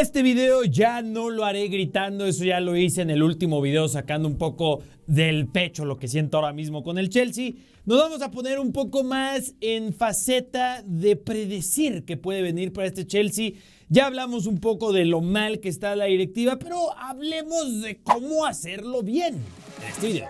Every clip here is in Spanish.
Este video ya no lo haré gritando, eso ya lo hice en el último video sacando un poco del pecho lo que siento ahora mismo con el Chelsea. Nos vamos a poner un poco más en faceta de predecir qué puede venir para este Chelsea. Ya hablamos un poco de lo mal que está la directiva, pero hablemos de cómo hacerlo bien en este video.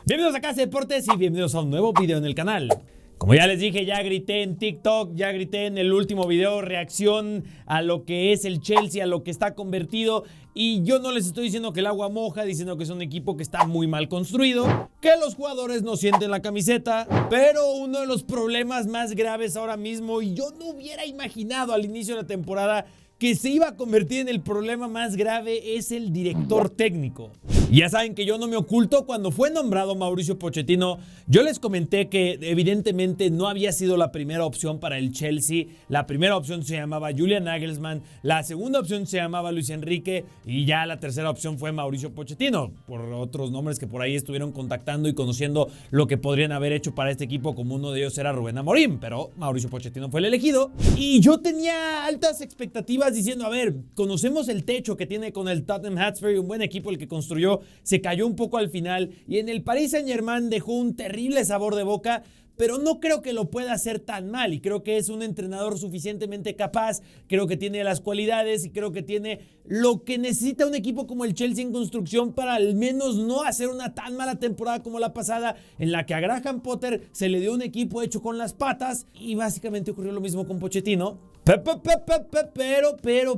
Bienvenidos a Casa Deportes y bienvenidos a un nuevo video en el canal. Como ya les dije, ya grité en TikTok, ya grité en el último video, reacción a lo que es el Chelsea, a lo que está convertido. Y yo no les estoy diciendo que el agua moja, diciendo que es un equipo que está muy mal construido, que los jugadores no sienten la camiseta. Pero uno de los problemas más graves ahora mismo, y yo no hubiera imaginado al inicio de la temporada que se iba a convertir en el problema más grave, es el director técnico. Y ya saben que yo no me oculto. Cuando fue nombrado Mauricio Pochettino, yo les comenté que evidentemente no había sido la primera opción para el Chelsea. La primera opción se llamaba Julian Nagelsmann, la segunda opción se llamaba Luis Enrique y ya la tercera opción fue Mauricio Pochettino, por otros nombres que por ahí estuvieron contactando y conociendo lo que podrían haber hecho para este equipo, como uno de ellos era Rubén Amorim, pero Mauricio Pochettino fue el elegido. Y yo tenía altas expectativas diciendo, a ver, conocemos el techo que tiene con el Tottenham Hotspur, un buen equipo el que construyó, se cayó un poco al final y en el Paris Saint-Germain dejó un terrible sabor de boca, pero no creo que lo pueda hacer tan mal y creo que es un entrenador suficientemente capaz, creo que tiene las cualidades y creo que tiene lo que necesita un equipo como el Chelsea en construcción para al menos no hacer una tan mala temporada como la pasada, en la que a Graham Potter se le dio un equipo hecho con las patas y básicamente ocurrió lo mismo con Pochettino.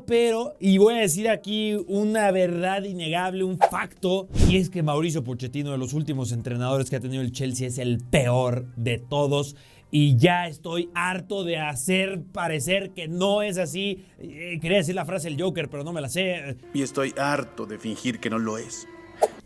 Pero, y voy a decir aquí una verdad innegable, un facto, y es que Mauricio Pochettino, de los últimos entrenadores que ha tenido el Chelsea, es el peor de todos. Y ya estoy harto de hacer parecer que no es así. Quería decir la frase del Joker, pero no me la sé. Y estoy harto de fingir que no lo es.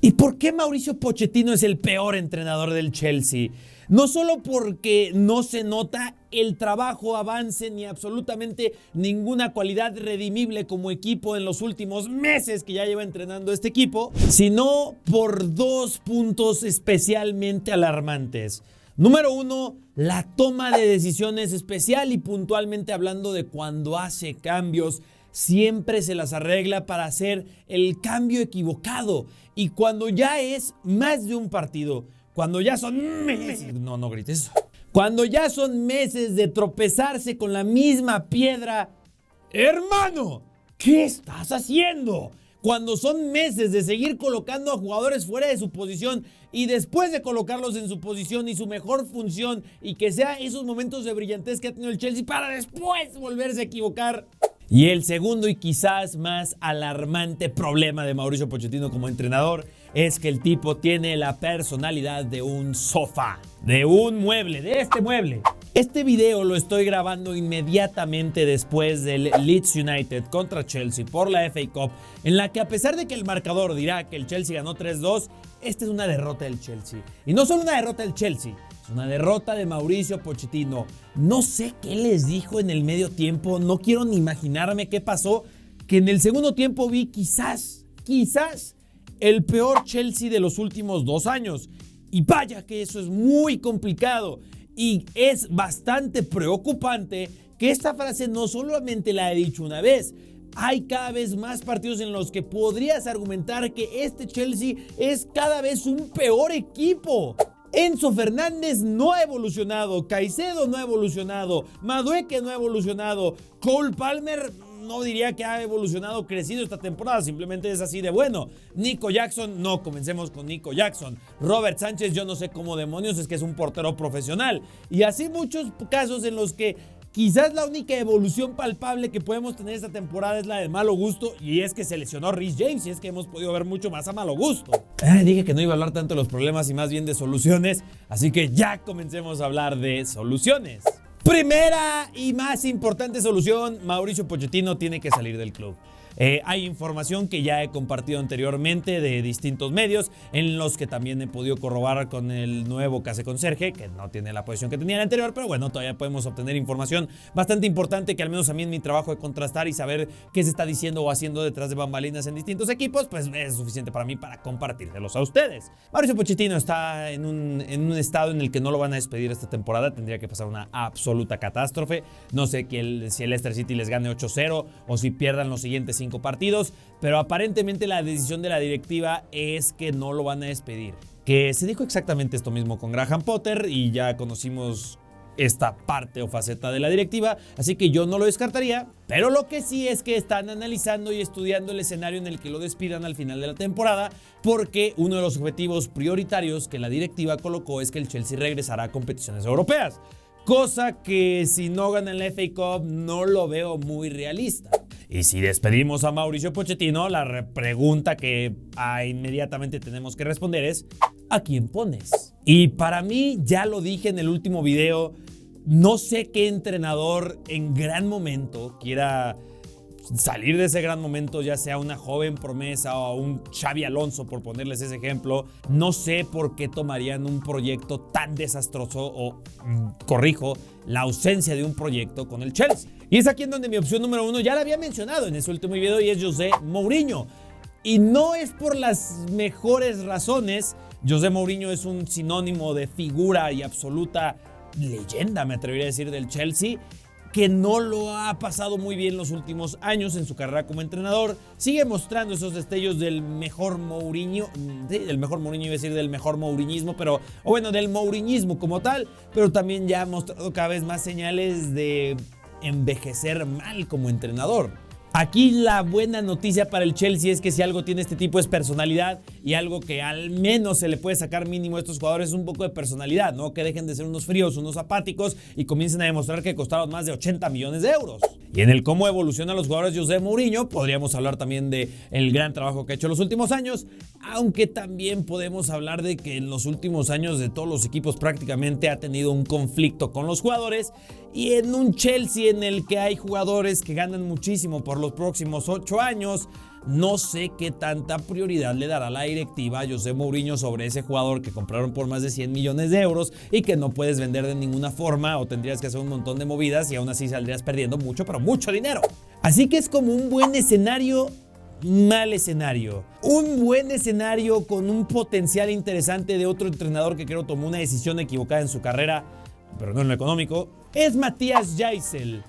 ¿Y por qué Mauricio Pochettino es el peor entrenador del Chelsea? No solo porque no se nota el trabajo, avance ni absolutamente ninguna cualidad redimible como equipo en los últimos meses que ya lleva entrenando este equipo, sino por dos puntos especialmente alarmantes. Número uno, la toma de decisiones, especial y puntualmente hablando de cuando hace cambios. Siempre se las arregla para hacer el cambio equivocado. Y cuando ya es más de un partido, cuando ya son meses, no grites, cuando ya son meses de tropezarse con la misma piedra, hermano, ¿qué estás haciendo? Cuando son meses de seguir colocando a jugadores fuera de su posición y después de colocarlos en su posición y su mejor función y que sea esos momentos de brillantez que ha tenido el Chelsea para después volverse a equivocar. Y el segundo y quizás más alarmante problema de Mauricio Pochettino como entrenador es que el tipo tiene la personalidad de un sofá, de un mueble, de este mueble. Este video lo estoy grabando inmediatamente después del Leeds United contra Chelsea por la FA Cup, en la que a pesar de que el marcador dirá que el Chelsea ganó 3-2, esta es una derrota del Chelsea. Y no solo una derrota del Chelsea, es una derrota de Mauricio Pochettino. No sé qué les dijo en el medio tiempo, no quiero ni imaginarme qué pasó, que en el segundo tiempo vi quizás el peor Chelsea de los últimos 2 años. Y vaya que eso es muy complicado y es bastante preocupante que esta frase no solamente la he dicho una vez. Hay cada vez más partidos en los que podrías argumentar que este Chelsea es cada vez un peor equipo. Enzo Fernández no ha evolucionado, Caicedo no ha evolucionado, Madueke no ha evolucionado, Cole Palmer no diría que ha evolucionado, crecido esta temporada, simplemente es así de bueno. Nico Jackson, no comencemos con Nico Jackson. Robert Sánchez, yo no sé cómo demonios es que es un portero profesional. Y así muchos casos en los que quizás la única evolución palpable que podemos tener esta temporada es la de Malo Gusto, y es que se lesionó Reece James, y es que hemos podido ver mucho más a Malo Gusto. Dije que no iba a hablar tanto de los problemas y más bien de soluciones, así que ya comencemos a hablar de soluciones. Primera y más importante solución, Mauricio Pochettino tiene que salir del club. Hay información que ya he compartido anteriormente de distintos medios, en los que también he podido corroborar con el nuevo caseconserje, que no tiene la posición que tenía el anterior, pero bueno, todavía podemos obtener información bastante importante que al menos a mí en mi trabajo de contrastar y saber qué se está diciendo o haciendo detrás de bambalinas en distintos equipos, pues es suficiente para mí para compartírselos a ustedes. Mauricio Pochettino está en un estado en el que no lo van a despedir esta temporada, tendría que pasar una absoluta catástrofe. No sé si el Leicester City les gane 8-0 o si pierdan los siguientes 5 partidos, pero aparentemente la decisión de la directiva es que no lo van a despedir. Que se dijo exactamente esto mismo con Graham Potter y ya conocimos esta parte o faceta de la directiva, así que yo no lo descartaría, pero lo que sí es que están analizando y estudiando el escenario en el que lo despidan al final de la temporada, porque uno de los objetivos prioritarios que la directiva colocó es que el Chelsea regresará a competiciones europeas, cosa que si no ganan la FA Cup no lo veo muy realista. Y si despedimos a Mauricio Pochettino, la pregunta que inmediatamente tenemos que responder es: ¿a quién pones? Y para mí, ya lo dije en el último video, no sé qué entrenador en gran momento quiera salir de ese gran momento, ya sea una joven promesa o un Xabi Alonso, por ponerles ese ejemplo. No sé por qué tomarían un proyecto tan desastroso o, corrijo, la ausencia de un proyecto con el Chelsea. Y es aquí en donde mi opción número 1 ya la había mencionado en ese último video y es José Mourinho. Y no es por las mejores razones. José Mourinho es un sinónimo de figura y absoluta leyenda, me atrevería a decir, del Chelsea, que no lo ha pasado muy bien los últimos años en su carrera como entrenador. Sigue mostrando esos destellos del mejor Mourinho, del mejor Mourinho, iba a decir del mejor mouriñismo, pero, o bueno, del mouriñismo como tal, pero también ya ha mostrado cada vez más señales de envejecer mal como entrenador. Aquí la buena noticia para el Chelsea es que si algo tiene este tipo es personalidad, y algo que al menos se le puede sacar mínimo a estos jugadores es un poco de personalidad, ¿no? Que dejen de ser unos fríos, unos apáticos y comiencen a demostrar que costaron más de 80 millones de euros. Y en el cómo evolucionan los jugadores de José Mourinho, podríamos hablar también de el gran trabajo que ha hecho en los últimos años, aunque también podemos hablar de que en los últimos años de todos los equipos prácticamente ha tenido un conflicto con los jugadores, y en un Chelsea en el que hay jugadores que ganan muchísimo por los próximos 8 años, no sé qué tanta prioridad le dará la directiva a José Mourinho sobre ese jugador que compraron por más de 100 millones de euros y que no puedes vender de ninguna forma, o tendrías que hacer un montón de movidas y aún así saldrías perdiendo mucho, pero mucho dinero. Así que es como un buen escenario, mal escenario. Un buen escenario con un potencial interesante de otro entrenador que creo tomó una decisión equivocada en su carrera, pero no en lo económico, es Matthias Giesel.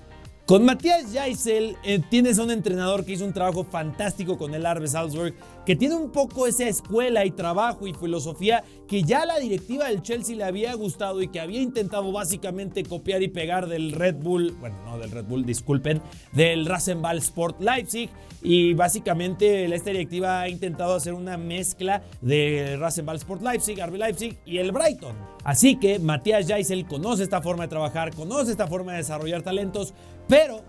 Con Matthias Giesel tienes a un entrenador que hizo un trabajo fantástico con el RB Salzburg, que tiene un poco esa escuela y trabajo y filosofía que ya la directiva del Chelsea le había gustado y que había intentado básicamente copiar y pegar del Red Bull, bueno, no del Red Bull, disculpen, del Rasenballsport Leipzig, y básicamente esta directiva ha intentado hacer una mezcla de Rasenballsport Leipzig, RB Leipzig y el Brighton. Así que Matthias Giesel conoce esta forma de trabajar, conoce esta forma de desarrollar talentos, pero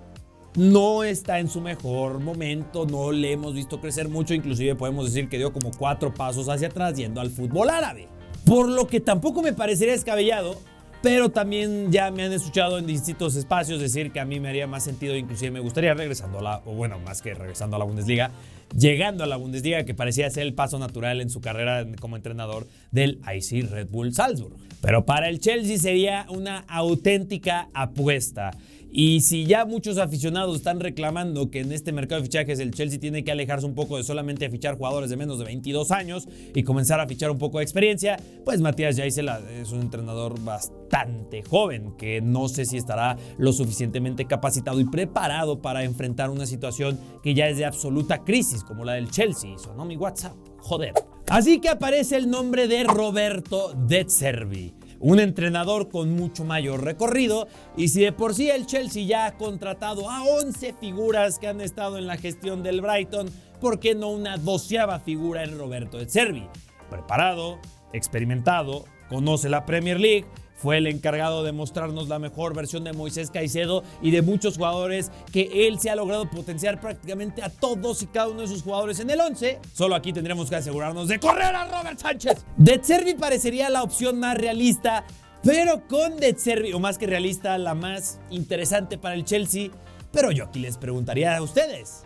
no está en su mejor momento, no le hemos visto crecer mucho, inclusive podemos decir que dio como 4 pasos hacia atrás yendo al fútbol árabe. Por lo que tampoco me parecería descabellado, pero también ya me han escuchado en distintos espacios decir que a mí me haría más sentido, inclusive me gustaría regresando a la, o bueno, más que regresando a la Bundesliga, llegando a la Bundesliga, que parecía ser el paso natural en su carrera como entrenador del IC Red Bull Salzburg. Pero para el Chelsea sería una auténtica apuesta. Y si ya muchos aficionados están reclamando que en este mercado de fichajes el Chelsea tiene que alejarse un poco de solamente fichar jugadores de menos de 22 años y comenzar a fichar un poco de experiencia, pues Matthias Giesel es un entrenador bastante joven que no sé si estará lo suficientemente capacitado y preparado para enfrentar una situación que ya es de absoluta crisis como la del Chelsea. Sonó mi WhatsApp, joder. Así que aparece el nombre de Roberto De Zerbi, un entrenador con mucho mayor recorrido, y si de por sí el Chelsea ya ha contratado a 11 figuras que han estado en la gestión del Brighton, ¿por qué no una 12ª figura en Roberto De Zerbi? Preparado, experimentado, conoce la Premier League, fue el encargado de mostrarnos la mejor versión de Moisés Caicedo y de muchos jugadores que él se ha logrado potenciar prácticamente a todos y cada uno de sus jugadores en el 11. Solo aquí tendríamos que asegurarnos de correr a Robert Sánchez. De Zerbi parecería la opción más realista, pero con De Zerbi, o más que realista, la más interesante para el Chelsea. Pero yo aquí les preguntaría a ustedes,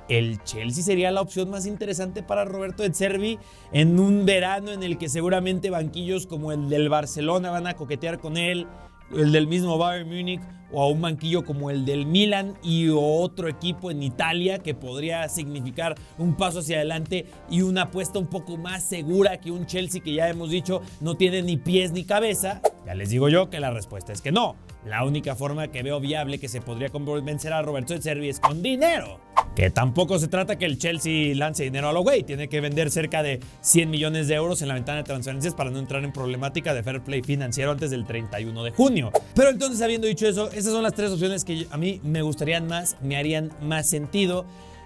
¿El Chelsea sería la opción más interesante para Roberto De Zerbi en un verano en el que seguramente banquillos como el del Barcelona van a coquetear con él, el del mismo Bayern Múnich, o a un banquillo como el del Milan y otro equipo en Italia que podría significar un paso hacia adelante y una apuesta un poco más segura que un Chelsea que ya hemos dicho no tiene ni pies ni cabeza? Ya les digo yo que la respuesta es que no. La única forma que veo viable que se podría convencer a Roberto De Zerbi es con dinero. Que tampoco se trata que el Chelsea lance dinero a lo güey. Tiene que vender cerca de 100 millones de euros en la ventana de transferencias para no entrar en problemática de fair play financiero antes del 31 de junio. Pero entonces, habiendo dicho eso, esas son las tres opciones que a mí me gustarían más, me harían más sentido.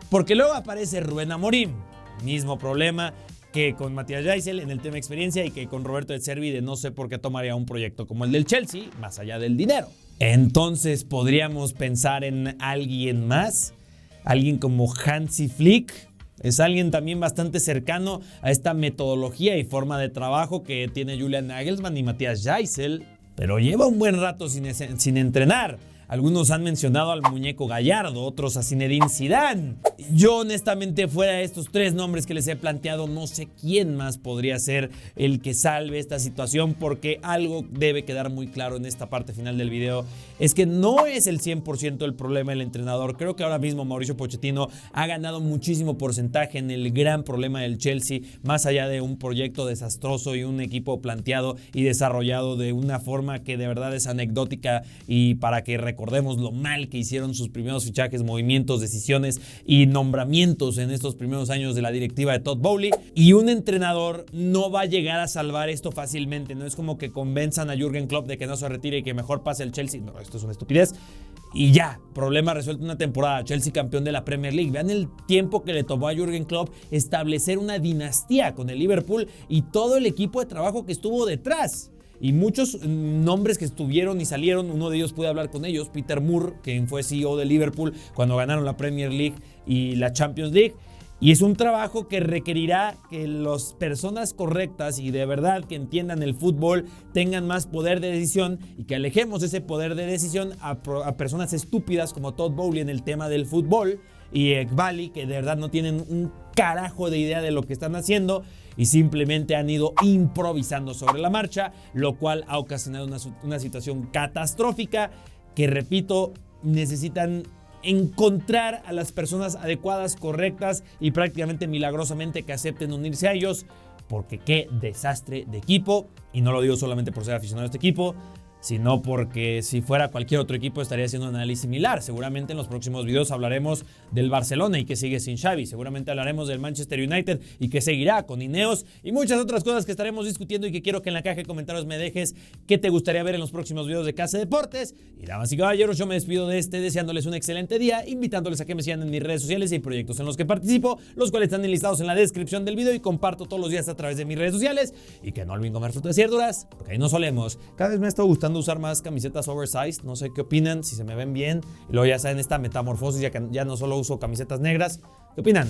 Porque luego aparece Rubén Amorim. Mismo problema que con Matías Jaissel en el tema experiencia y que con Roberto De Zerbi de no sé por qué tomaría un proyecto como el del Chelsea, más allá del dinero. Entonces, ¿podríamos pensar en alguien más? Alguien como Hansi Flick. Es alguien también bastante cercano a esta metodología y forma de trabajo que tiene Julian Nagelsmann y Matías Jaissel, pero lleva un buen rato sin entrenar. Algunos han mencionado al muñeco Gallardo, otros a Zinedine Zidane. Yo honestamente, fuera de estos tres nombres que les he planteado, no sé quién más podría ser el que salve esta situación, porque algo debe quedar muy claro en esta parte final del video, es que no es el 100% el problema del entrenador. Creo que ahora mismo Mauricio Pochettino ha ganado muchísimo porcentaje en el gran problema del Chelsea, más allá de un proyecto desastroso y un equipo planteado y desarrollado de una forma que de verdad es anecdótica, y para que recordemos lo mal que hicieron sus primeros fichajes, movimientos, decisiones y nombramientos en estos primeros años de la directiva de Todd Boehly. Y un entrenador no va a llegar a salvar esto fácilmente. No es como que convenzan a Jürgen Klopp de que no se retire y que mejor pase el Chelsea. No, esto es una estupidez. Y ya, problema resuelto una temporada. Chelsea campeón de la Premier League. Vean el tiempo que le tomó a Jürgen Klopp establecer una dinastía con el Liverpool y todo el equipo de trabajo que estuvo detrás. Y muchos nombres que estuvieron y salieron, uno de ellos pude hablar con ellos, Peter Moore, quien fue CEO de Liverpool cuando ganaron la Premier League y la Champions League. Y es un trabajo que requerirá que las personas correctas y de verdad que entiendan el fútbol tengan más poder de decisión, y que alejemos ese poder de decisión a personas estúpidas como Todd Boehly en el tema del fútbol y Eghbali, que de verdad no tienen un carajo de idea de lo que están haciendo y simplemente han ido improvisando sobre la marcha, lo cual ha ocasionado una situación catastrófica que, repito, necesitan encontrar a las personas adecuadas, correctas y prácticamente milagrosamente que acepten unirse a ellos, porque qué desastre de equipo. Y no lo digo solamente por ser aficionado a este equipo, sino porque si fuera cualquier otro equipo estaría haciendo un análisis similar. Seguramente en los próximos videos hablaremos del Barcelona y que sigue sin Xavi. Seguramente hablaremos del Manchester United y que seguirá con Ineos, y muchas otras cosas que estaremos discutiendo, y que quiero que en la caja de comentarios me dejes qué te gustaría ver en los próximos videos de Casa Deportes. Y damas y caballeros, yo me despido de deseándoles un excelente día, invitándoles a que me sigan en mis redes sociales y proyectos en los que participo, los cuales están enlistados en la descripción del video y comparto todos los días a través de mis redes sociales. Y que no olviden comer frutas y verduras, porque ahí no solemos. Cada vez me ha estado gustando usar más camisetas oversized, no sé qué opinan, si se me ven bien. Y luego ya saben, esta metamorfosis, ya no solo uso camisetas negras. ¿Qué opinan?